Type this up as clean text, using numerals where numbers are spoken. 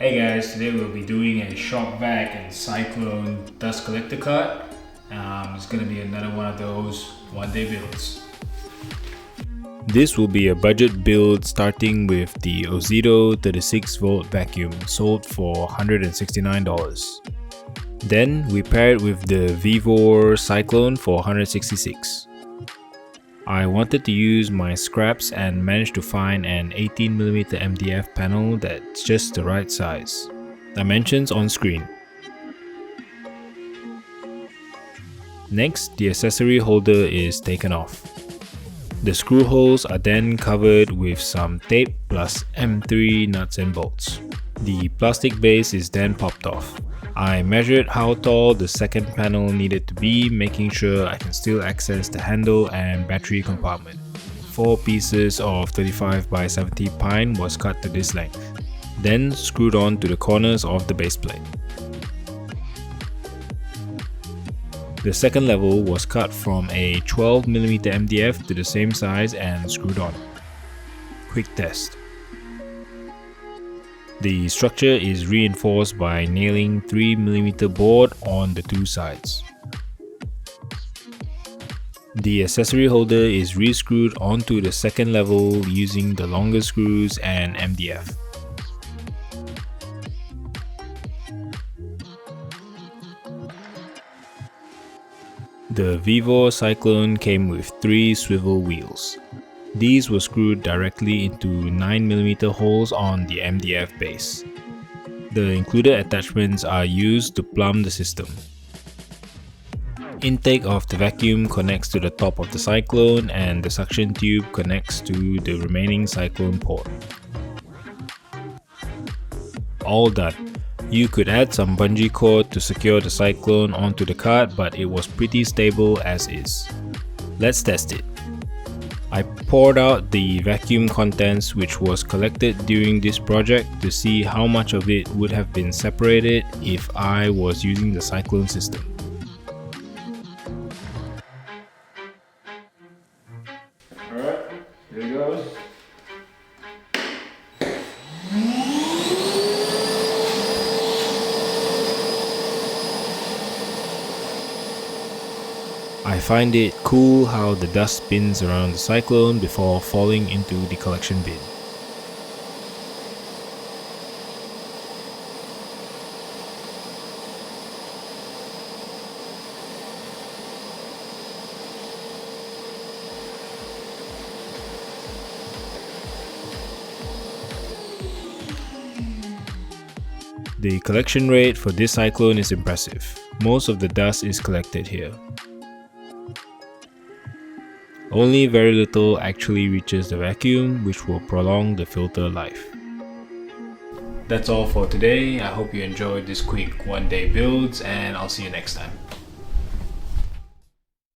Hey guys, today we'll be doing a ShopVac and Cyclone dust collector cart. It's going to be another one of those one-day builds. This will be a budget build starting with the Ozito 36V vacuum sold for $169. Then we pair it with the Vivor Cyclone for $166. I wanted to use my scraps and managed to find an 18mm MDF panel that's just the right size. Dimensions on screen. Next, the accessory holder is taken off. The screw holes are then covered with some tape plus M3 nuts and bolts. The plastic base is then popped off. I measured how tall the second panel needed to be, making sure I can still access the handle and battery compartment. 4 pieces of 35x70 pine was cut to this length, then screwed on to the corners of the base plate. The second level was cut from a 12mm MDF to the same size and screwed on. Quick test. The structure is reinforced by nailing 3mm board on the two sides. The accessory holder is re-screwed onto the second level using the longer screws and MDF. The Vivor Cyclone came with 3 swivel wheels. These were screwed directly into 9mm holes on the MDF base. The included attachments are used to plumb the system. Intake of the vacuum connects to the top of the Cyclone and the suction tube connects to the remaining Cyclone port. All done. You could add some bungee cord to secure the Cyclone onto the cart, but it was pretty stable as is. Let's test it. I poured out the vacuum contents which was collected during this project to see how much of it would have been separated if I was using the Cyclone system. Alright, here it goes. I find it cool how the dust spins around the Cyclone before falling into the collection bin. The collection rate for this Cyclone is impressive. Most of the dust is collected here. Only very little actually reaches the vacuum, which will prolong the filter life. That's all for today. I hope you enjoyed this quick one-day builds, and I'll see you next time.